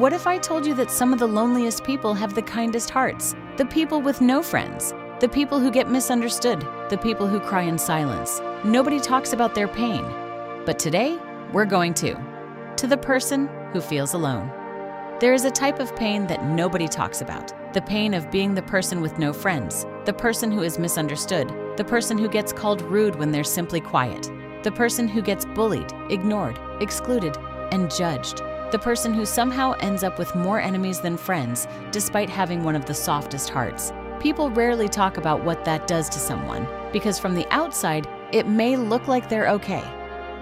What if I told you that some of the loneliest people have the kindest hearts? The people with no friends, the people who get misunderstood, the people who cry in silence. Nobody talks about their pain. But today, we're going to the person who feels alone. There is a type of pain that nobody talks about. The pain of being the person with no friends, the person who is misunderstood, the person who gets called rude when they're simply quiet, the person who gets bullied, ignored, excluded, and judged, the person who somehow ends up with more enemies than friends despite having one of the softest hearts. People rarely talk about what that does to someone, because from the outside, it may look like they're okay.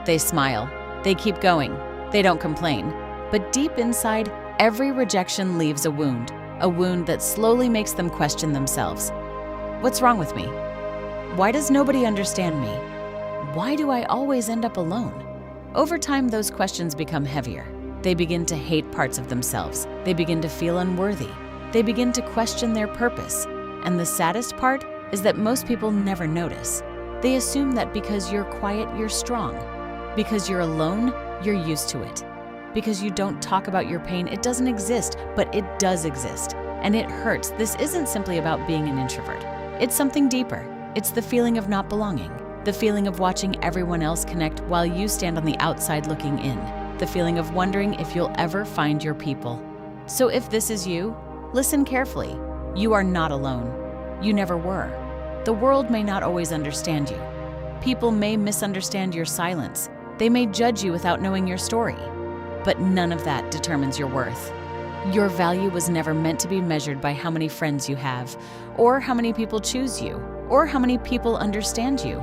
They smile, they keep going, they don't complain, but deep inside, every rejection leaves a wound that slowly makes them question themselves. What's wrong with me? Why does nobody understand me? Why do I always end up alone? Over time, those questions become heavier. They begin to hate parts of themselves. They begin to feel unworthy. They begin to question their purpose. And the saddest part is that most people never notice. They assume that because you're quiet, you're strong. Because you're alone, you're used to it. Because you don't talk about your pain, it doesn't exist, but it does exist. And it hurts. This isn't simply about being an introvert. It's something deeper. It's the feeling of not belonging. The feeling of watching everyone else connect while you stand on the outside looking in. The feeling of wondering if you'll ever find your people. So if this is you, listen carefully. You are not alone. You never were. The world may not always understand you. People may misunderstand your silence. They may judge you without knowing your story. But none of that determines your worth. Your value was never meant to be measured by how many friends you have, or how many people choose you, or how many people understand you.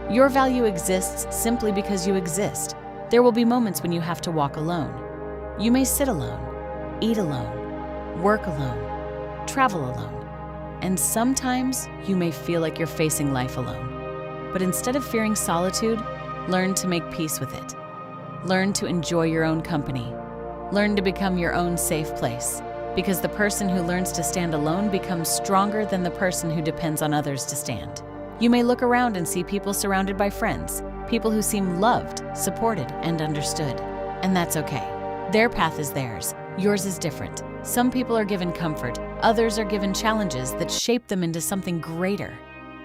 Your value exists simply because you exist. There will be moments when you have to walk alone. You may sit alone, eat alone, work alone, travel alone, and sometimes you may feel like you're facing life alone. But instead of fearing solitude, learn to make peace with it. Learn to enjoy your own company. Learn to become your own safe place, because the person who learns to stand alone becomes stronger than the person who depends on others to stand. You may look around and see people surrounded by friends, people who seem loved, supported, and understood. And that's okay. Their path is theirs. Yours is different. Some people are given comfort. Others are given challenges that shape them into something greater.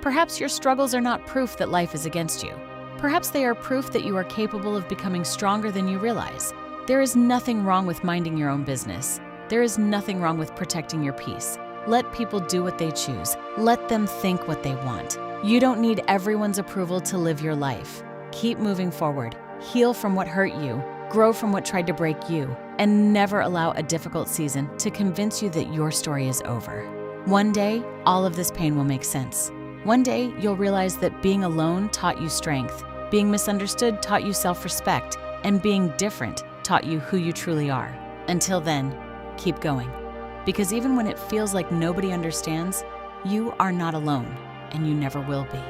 Perhaps your struggles are not proof that life is against you. Perhaps they are proof that you are capable of becoming stronger than you realize. There is nothing wrong with minding your own business. There is nothing wrong with protecting your peace. Let people do what they choose. Let them think what they want. You don't need everyone's approval to live your life. Keep moving forward. Heal from what hurt you. Grow from what tried to break you. And never allow a difficult season to convince you that your story is over. One day, all of this pain will make sense. One day, you'll realize that being alone taught you strength, being misunderstood taught you self-respect, and being different taught you who you truly are. Until then, keep going. Because even when it feels like nobody understands, you are not alone, and you never will be.